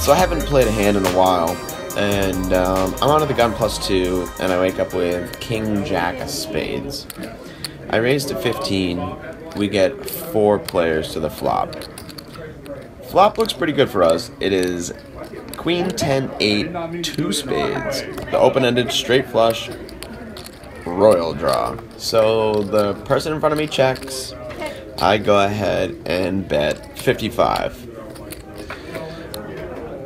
So I haven't played a hand in a while, and I'm on to the gun +2, and I wake up with King Jack of Spades. I raise to 15. We get 4 players to the flop. Flop looks pretty good for us. It is Queen 10 8 2 spades, the open-ended straight flush royal draw. So the person in front of me checks. I go ahead and bet 55.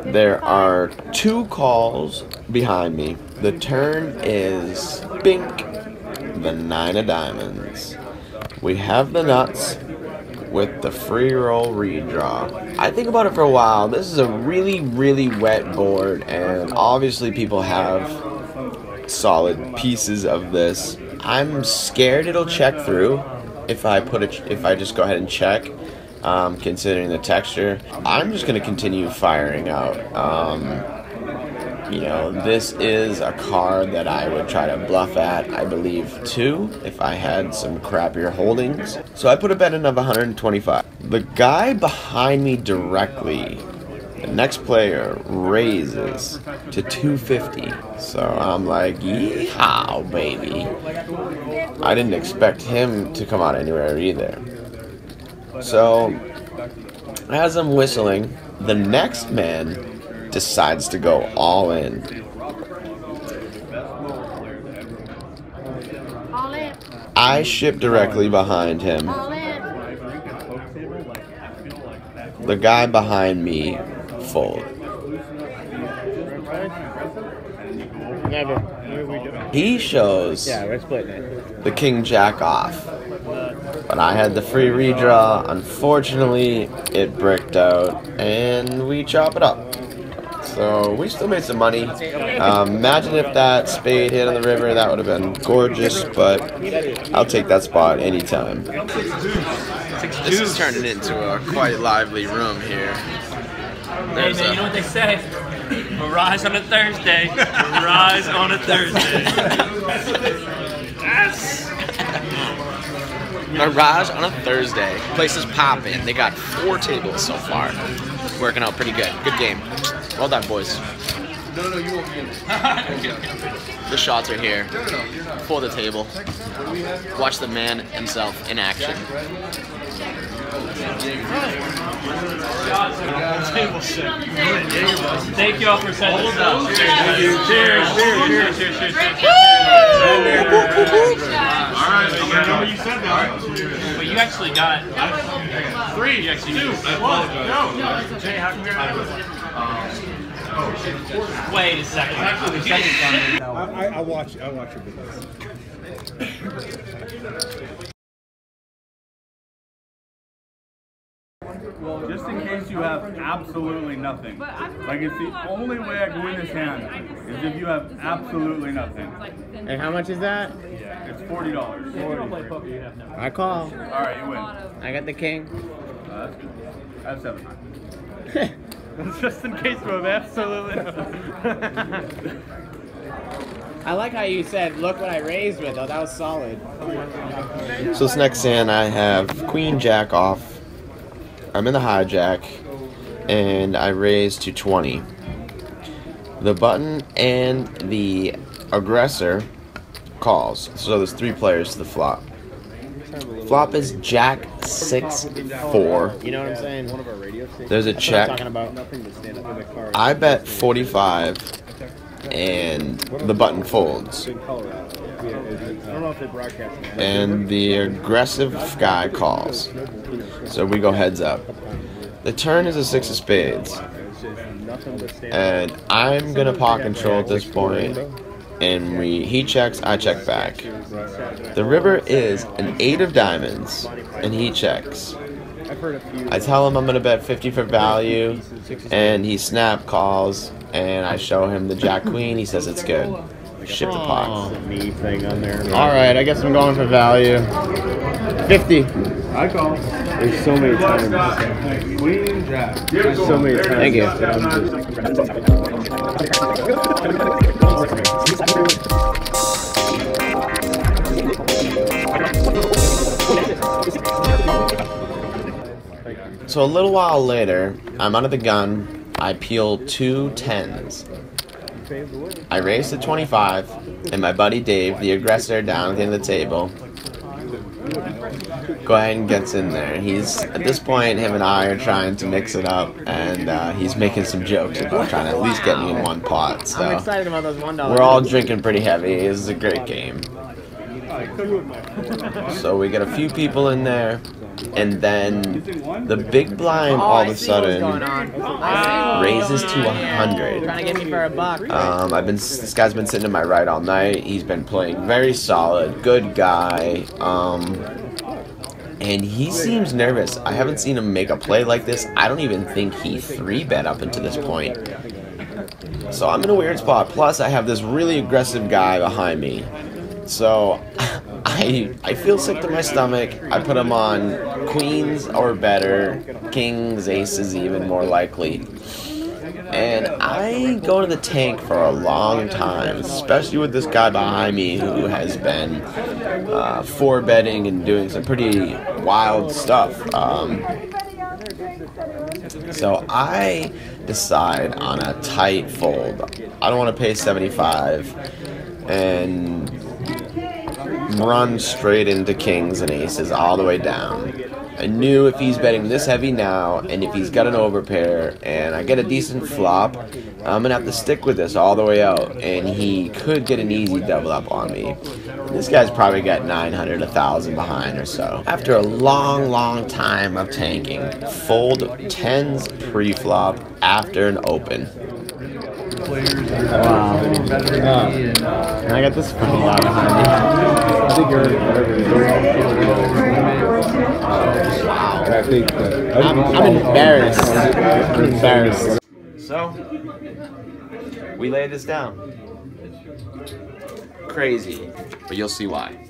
There are 2 calls behind me. The turn is bink, the 9 of diamonds. We have the nuts with the free roll redraw. I think about it for a while. This is a really, really wet board, and obviously people have solid pieces of this. I'm scared it'll check through if I just go ahead and check. Considering the texture, I'm just going to continue firing out. You know, this is a card that I would try to bluff at, I believe, too, if I had some crappier holdings. So I put a bet in of 125. The guy behind me directly, the next player, raises to 250. So I'm like, yeehaw, baby. I didn't expect him to come out anywhere either. So, as I'm whistling, the next man decides to go all in. I ship directly behind him. The guy behind me fold. He shows the King Jack off. But I had the free redraw. Unfortunately, it bricked out, and we chop it up. So we still made some money. Imagine if that spade hit on the river, that would have been gorgeous, but I'll take that spot anytime. This is turning into a quite lively room here. Hey man, you know what they say? Mirage on a Thursday. Mirage on a Thursday. Yes! Mirage on a Thursday. Place is popping. They got 4 tables so far. Working out pretty good. Good game. Well done, boys. No, you won't be in it. The shots are here. For the table. Watch the man himself in action. Thank you all for setting this up. Cheers. Alright, you said that. But you actually got 3. You actually 2. Wait a second. I watch your videos. Well, just in case you have absolutely nothing. Like, it's the only way I can win this hand is if you have absolutely nothing. And how much is that? It's $40. I call. Alright, you win. I got the king. That's good. I have 7. Just in case you have absolutely nothing. I like how you said, look what I raised with, though. That was solid. So this next hand, I have Queen Jack off. I'm in the hijack, and I raise to 20. The button and the aggressor calls. So there's 3 players to the flop. Flop is Jack 6-4. You know what I'm saying? There's a check. I bet 45, and the button folds. And the aggressive guy calls. So we go heads up. The turn is a 6 of spades. And I'm gonna pot control at this point. And he checks, I check back. The river is an 8 of diamonds, and he checks. I tell him I'm gonna bet 50 for value, and he snap calls, and I show him the Jack Queen. He says it's good. Ship the pot. Alright, I guess I'm going for value. 50. I call. There's so many times. Queen Jack. There's so many times. Thank you. So a little while later, I'm out of the gun, I peel 2 10s. I raise to 25, and my buddy Dave, the aggressor, down at the end of the table, go ahead and gets in there. He's, at this point, him and I are trying to mix it up, and he's making some jokes about trying to at least get me in one pot. So I'm excited about those $1. we're all drinking pretty heavy. This is a great game. So we get a few people in there, and then the big blind all of a sudden raises to 100. Trying to get me for a buck. This guy's been sitting to my right all night. He's been playing very solid, good guy. And he seems nervous. I haven't seen him make a play like this. I don't even think he 3-bet up until this point. So I'm in a weird spot. Plus, I have this really aggressive guy behind me. So I feel sick to my stomach. I put him on queens or better, kings, aces even more likely. And I go to the tank for a long time, especially with this guy behind me who has been 4-betting and doing some pretty wild stuff. So I decide on a tight fold. I don't want to pay 75 and run straight into kings and aces all the way down. I knew if he's betting this heavy now, and if he's got an overpair, and I get a decent flop, I'm going to have to stick with this all the way out, and he could get an easy double up on me. This guy's probably got 900, 1,000 behind or so. After a long time of tanking, fold 10s pre-flop after an open. Wow. And I got this fucking guy behind me. Wow. I'm embarrassed. I'm embarrassed. So, we lay this down. Crazy, but you'll see why.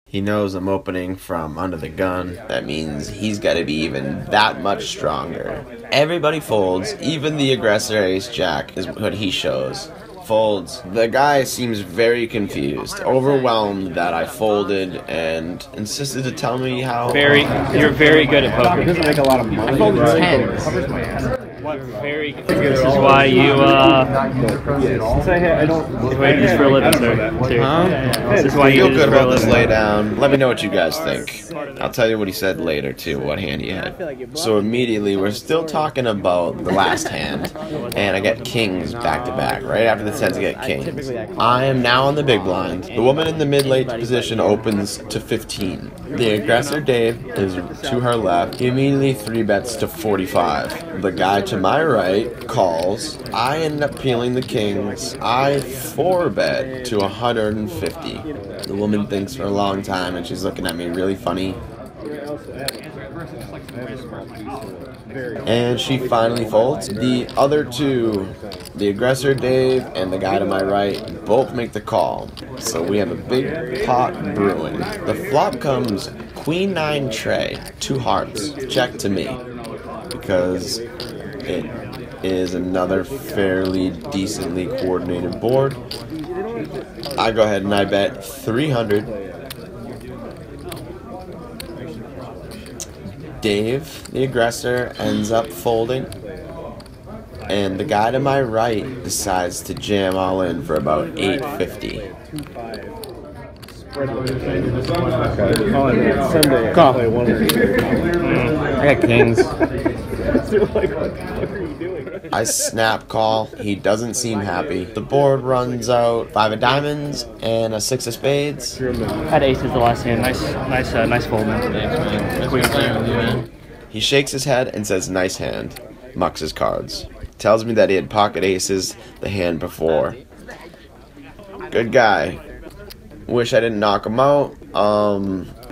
He knows I'm opening from under the gun. That means he's got to be even that much stronger. Everybody folds, even the aggressor ace-jack is what he shows. Folds. The guy seems very confused, overwhelmed that I folded, and insisted to tell me how... You're very good at poker. It doesn't make a lot of money. I folded 10s. Very good. This is why you, this for a living, sir. This is why you feel good about this laydown. Let me know what you guys think. I'll tell you what he said later, too, what hand he had. So immediately, we're still talking about the last hand, and I get kings back-to-back. Right after the 10s, I get kings. I am now on the big blind. The woman in the mid-late position opens to 15. The aggressor, Dave, is to her left. He immediately 3-bets to 45. The guy to my right calls. I end up peeling the kings. I 4-bet to 150. The woman thinks for a long time, and she's looking at me really funny. And she finally folds. The other two, the aggressor Dave and the guy to my right, both make the call. So we have a big pot brewing. The flop comes queen 9 tray, 2 hearts, check to me, because it is another fairly decently coordinated board. I go ahead and I bet 300. Dave, the aggressor, ends up folding, and the guy to my right decides to jam all in for about 850. Call. I got kings. I snap call. He doesn't seem happy. The board runs out 5 of diamonds and a 6 of spades. Had aces the last hand. Nice fold. He shakes his head and says, "Nice hand." Mucks his cards. Tells me that he had pocket aces the hand before. Good guy. Wish I didn't knock him out.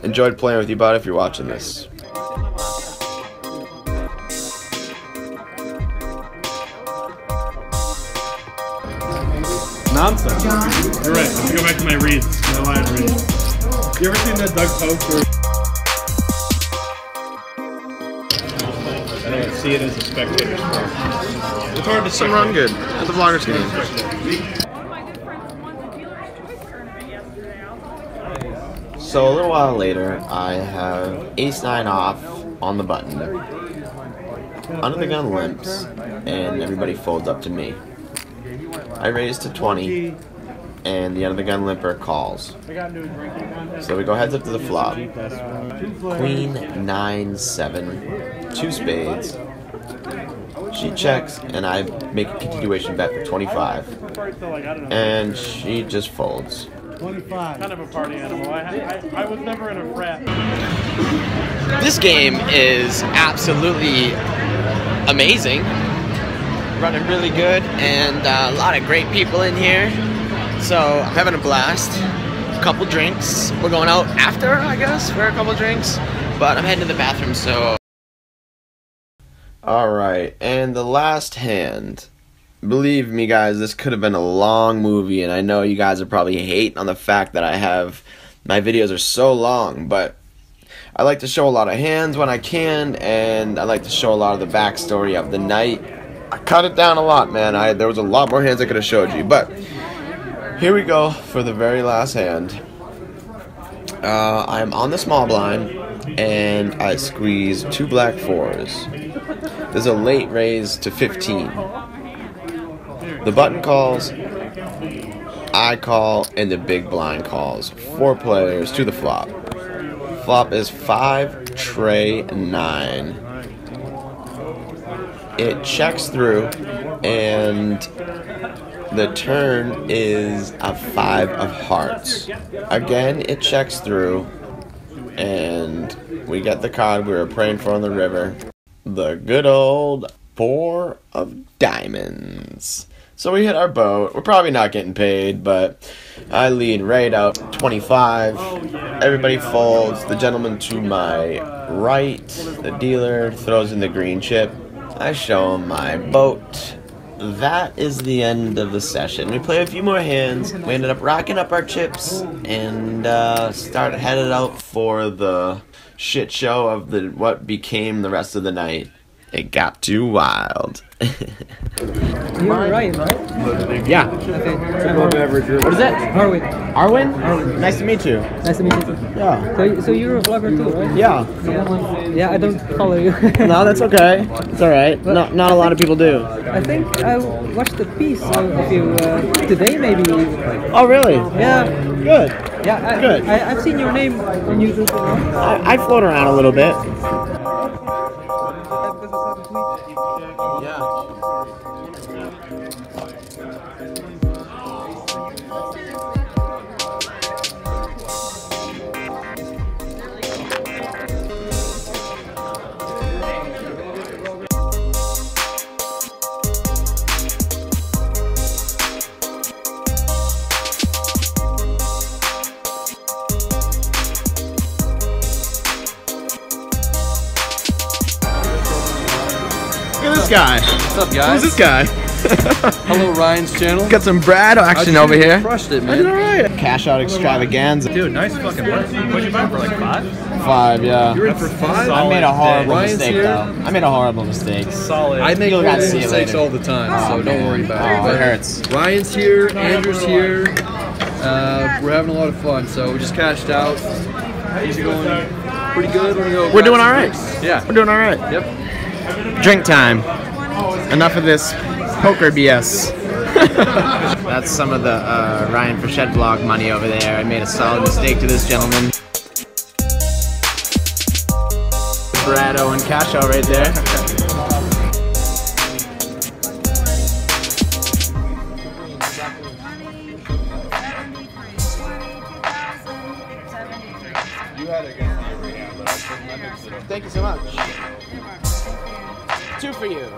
Enjoyed playing with you, bud, if you're watching this. Nonsense. You're right. Let's go back to my reads. My line reads. You ever seen that Doug Post where... I don't see it as a spectator sport. It's hard to Some run good at the Vloggers game. So a little while later, I have ace-9 off on the button. under the gun limps, and everybody folds up to me. I raise to 20, and the under the gun limper calls. So we go heads up to the flop. Queen 9-7, 2 spades. She checks, and I make a continuation bet for 25, and she just folds. 25. Kind of a party animal. I was never in a frat. This game is absolutely amazing. Running really good, and a lot of great people in here. So I'm having a blast. A couple drinks. We're going out after, I guess, for a couple drinks. But I'm heading to the bathroom, so... Alright, and the last hand. Believe me, guys, this could have been a long movie, and I know you guys are probably hating on the fact that my videos are so long, but I like to show a lot of hands when I can, and I like to show a lot of the backstory of the night. I cut it down a lot, man. There was a lot more hands I could have showed you, but here we go for the very last hand. I'm on the small blind, and I squeeze 2 black 4s. There's a late raise to 15. The button calls, I call, and the big blind calls. 4 players to the flop. Flop is 5, tray 9. It checks through, and the turn is a 5 of hearts. Again, it checks through, and we get the card we were praying for on the river. The good old 4 of diamonds. So we hit our boat. We're probably not getting paid, but I lead right out 25. Everybody folds. The gentleman to my right, the dealer, throws in the green chip. I show him my boat. That is the end of the session. We play a few more hands. We ended up racking up our chips and headed out for the shit show of what became the rest of the night. It got too wild. You're Ryan, right? Yeah. Okay. What is it? Owen. Arwen? Nice to meet you. Nice to meet you too. Yeah. So you're a vlogger too, right? Yeah. Yeah, I don't follow you. No, that's okay. It's alright. Not a lot of people do. I think I watched a piece of you today, maybe. Oh, really? Yeah. Good. Yeah, Good. I've seen your name on YouTube. I float around a little bit. Look at this guy. What's up, guys? Who's this guy? Hello, Ryan's channel. Got some Brad action over here. Crushed it, I did man. alright. Cash out extravaganza. Dude, nice fucking work. What'd you buy for, like 5? 5, yeah. You're in for 5? I made a horrible Ryan's mistake, here. though. I made a horrible mistake. Solid. I make You'll horrible guys see it mistakes later. all the time, so don't worry about it. Oh, it hurts. Ryan's here, Andrew's here. We're having a lot of fun, so we just cashed out. Things are going pretty good. We're doing alright. Yeah. We're doing alright. Yep. Drink time. Enough of this poker BS. That's some of the Ryan Frechette vlog money over there. I made a solid mistake to this gentleman. Brad, Owen, cash out right there. Thank you so much. 2 for you.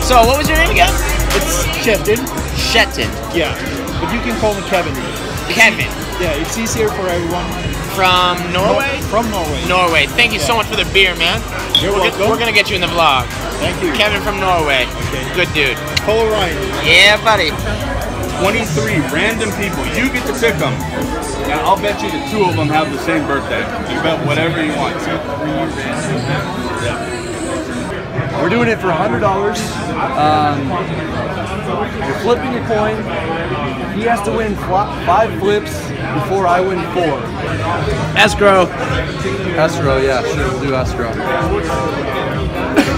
So, what was your name again? It's Shetton. Shetton. Yeah. But you can call me Kevin. Kevin. Yeah, it's easier for everyone. From Norway? From Norway. Norway. Thank you so much for the beer, man. You're welcome. We're gonna get you in the vlog. Thank you. Kevin from Norway. Okay. Good dude. Follow Ryan. Yeah, buddy. 23 random people. You get to pick them. Now, I'll bet you the 2 of them have the same birthday. You bet whatever you want. 2, 3 random. Yeah. We're doing it for $100. You're flipping a coin. He has to win 5 flips before I win 4. Escrow. Escrow, yeah, sure, we'll do escrow.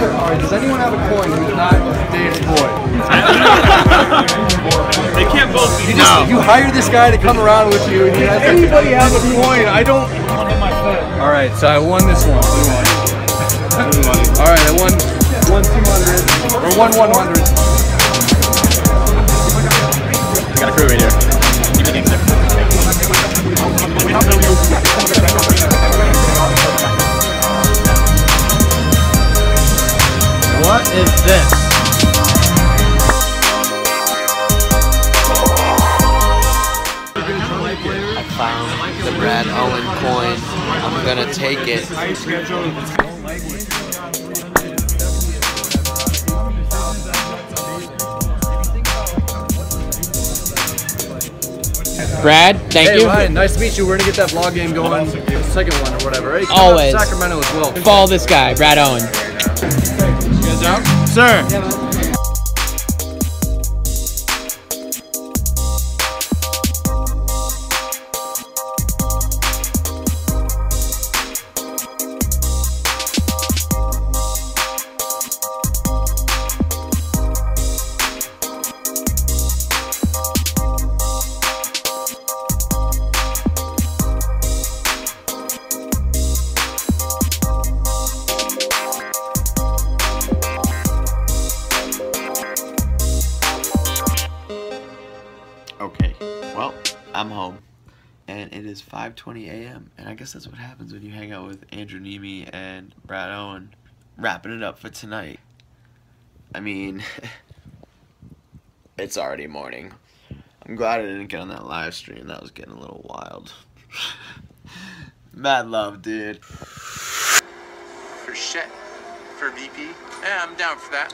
Alright, does anyone have a coin who's not Dave's boy? They can't both be. You hire this guy to come around with you. And does anybody have a coin? I don't. Alright, so I won this one. Alright, I won 200. Or won 100. I got a crew right here. What is this? I found the Brad Owen coin. I'm gonna take it. Brad, thank you. Hey Ryan, nice to meet you. We're gonna get that vlog game going, the second one or whatever. Hey, Always. Sacramento as well. Follow this guy, Brad Owen. You guys out? Sir. Okay, well, I'm home, and it is 5:20 a.m., and I guess that's what happens when you hang out with Andreww, Neeme, and Brad Owen, wrapping it up for tonight. I mean, it's already morning. I'm glad I didn't get on that live stream. That was getting a little wild. Mad love, dude. Frechette for VP. Yeah, I'm down for that.